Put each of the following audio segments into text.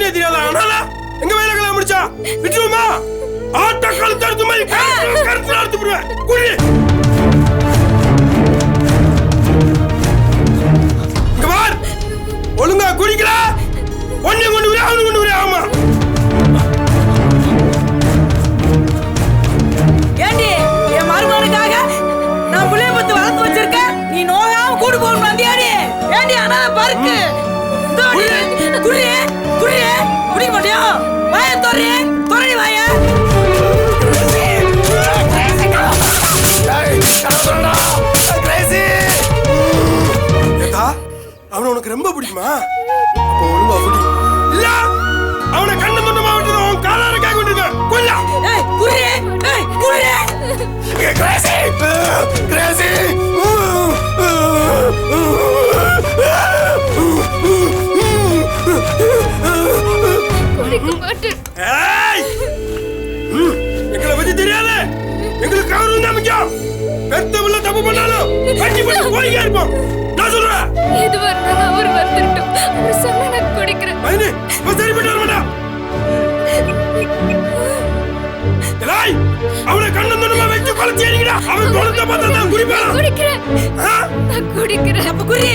கண்ணே தெரியாதா? ஆனால எங்க வயல கல்யாணம் முடிச்சா விட்டுருமா? ஆட்ட கழுத்து அறுத்து மாதிரி கருத்து அறுத்து விடுவேன். குடி இங்க பார், ஒழுங்கா குடிக்கல ஒண்ணு கொண்டு விடு, அவனு கொண்டு விடு. ஆமா ஏண்டி என் மருமகனுக்காக நான் புள்ளைய பத்து வளர்த்து வச்சிருக்கேன், நீ நோயாம கூடு போகணும் வந்தியாடி? ஏண்டி அனாத பாருக்கு குடியே குடியே குடிக்க மாட்டியா? வாய தோறி தோறி வாய. அவனை உனக்கு ரொம்ப பிடிக்குமா? அப்ப ஒழுங்கா குடி. இல்ல அவனை கண்ணு தொண்டமா விட்டு அவன் காலார கை கொண்டிருக்க கொல்ல. ஏய் குடியே, ஏய் குடியே. Crazy Crazy. எங்களை பத்தி தெரியாது, எங்களுக்கு கௌரவம் தான் முக்கியம். பெத்தவள தப்பு பண்ணாலும் கட்டி பண்ணி போய்யா இருப்போம். நான் சொல்றேன், இது வரணும் அவர் வந்துட்டோம். அவர் சொன்னா நான் குடிக்கிறேன். மைனி சரி பண்ண வரமாட்டா. ஏய் அவனை கண்ணன் தொண்டமா வெச்சு கொலைச்சேரிங்கடா. அவன் கொலத்த பார்த்தா நான் குடிப்பேன். குடிக்கிறேன். நான் குடிக்கிறேன். அப்ப குடி.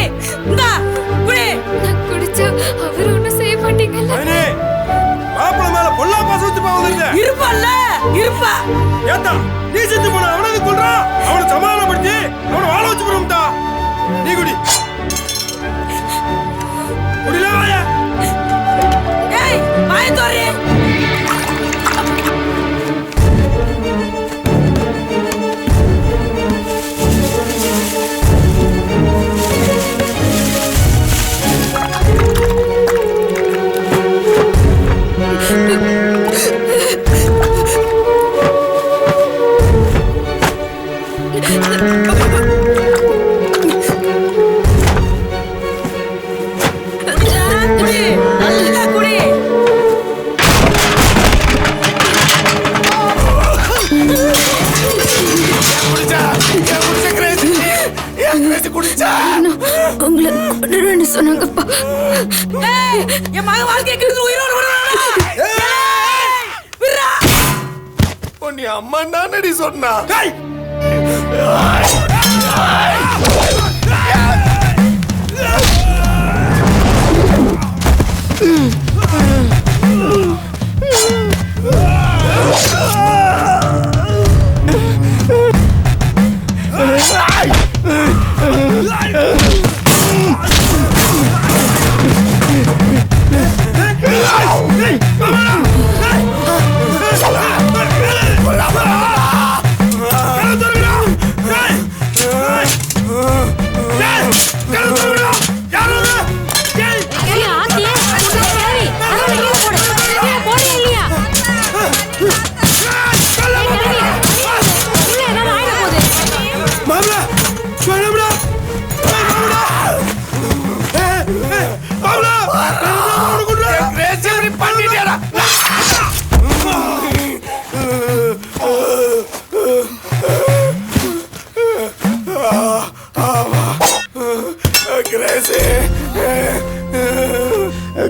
இந்தா குடி. நான் குடிச்சா அவர் ஒண்ணும் செய்ய மாட்டீங்கல்ல? மைனி மாப்பிள மேல பொல்லா பாசம் வச்சு போவதில்லை. இருப்பல்ல இருப்பா. ஏத்தா நீ செத்து போன அவனை கொல்றா. அவனை சமாதானப்படுத்தி அவனை வாழ வச்சு போறோம்டா. நீ குடி குடில வாயா. ஏய் வாய தோறி. உங்களை கொண்டுறேன்னு சொன்னாங்கப்பா. என் மகன் வாழ்க்கையை கெடுத்து உயிரோடு நீ அம்மா நானடி சொன்னா.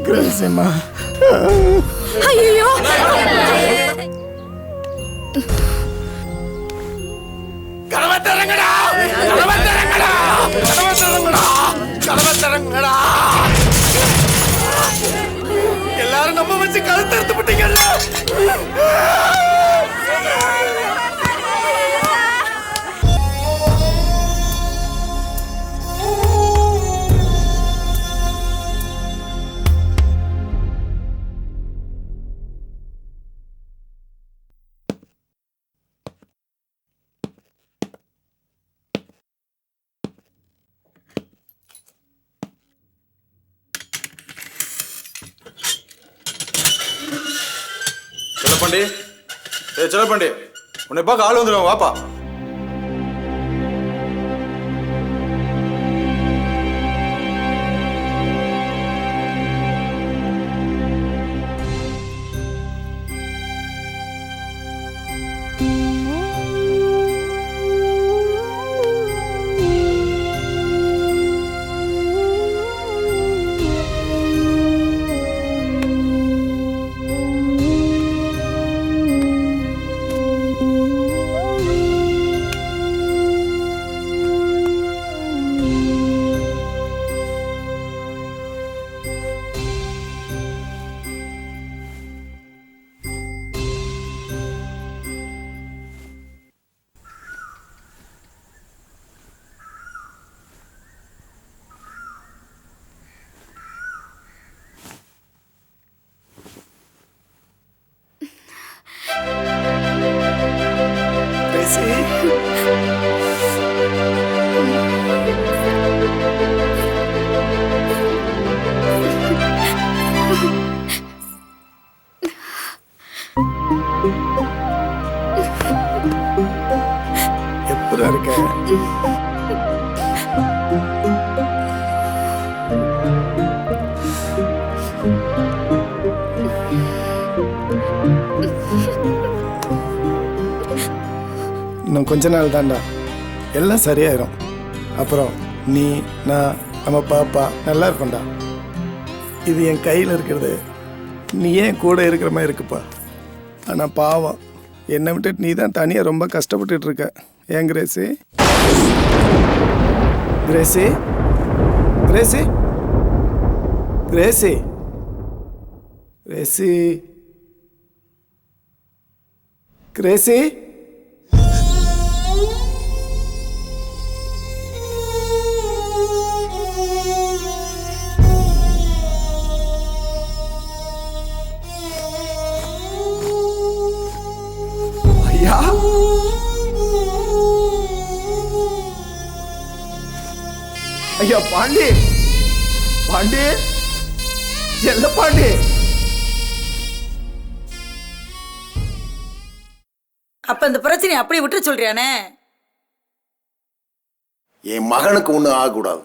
கிரேசிமா. ஐயோ கலவத்தரங்கடா கலவத்தரங்கடா கலவத்தரங்கடா கலவத்தரங்கடா. எல்லாரும் நம்ம வச்சு கழுத்து எடுத்து விட்டீங்கல்ல. செல்லப்பாண்டி, செல்லப்பாண்டி, உன்னை பார்க்க ஆள் வந்துடுவாங்க, வாப்பா. கிரேசி எப்படா இருக்க? இன்னும் கொஞ்ச நாள் தான்டா, எல்லாம் சரியாயிரும். அப்புறம் நீ நான் நம்ம பாப்பா நல்லா இருப்போம்டா. இது என் கையில் இருக்கிறது நீ ஏன் கூட இருக்கிற மாதிரி இருக்குப்பா. ஆனால் பாவம், என்னை விட்டுட்டு நீ தான் தனியாக ரொம்ப கஷ்டப்பட்டுட்டு இருக்க. ஏன் Crazy? Crazy Crazy Crazy Crazy Crazy ஐயா, ஐயா பாண்டி, பாண்டி, எல்ல பாண்டி. அப்ப இந்த பிரச்சனை அப்படியே விட்டு சொல்றியானே? என் மகனுக்கு ஒன்றும் ஆகக்கூடாது.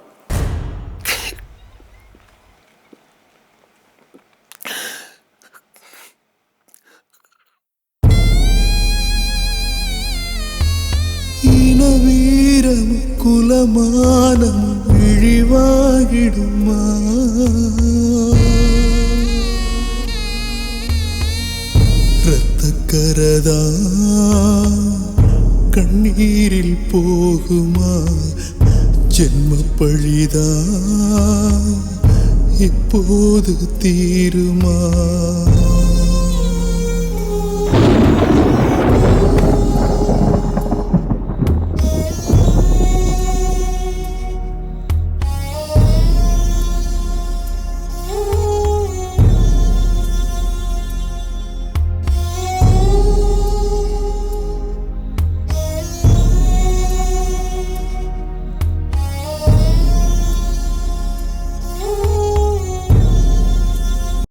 வீரம் குலமானம் இழிவாகிடுமா? இரத்தக்கரதா கண்ணீரில் போகுமா? ஜென்ம பழிதா இப்போது தீருமா?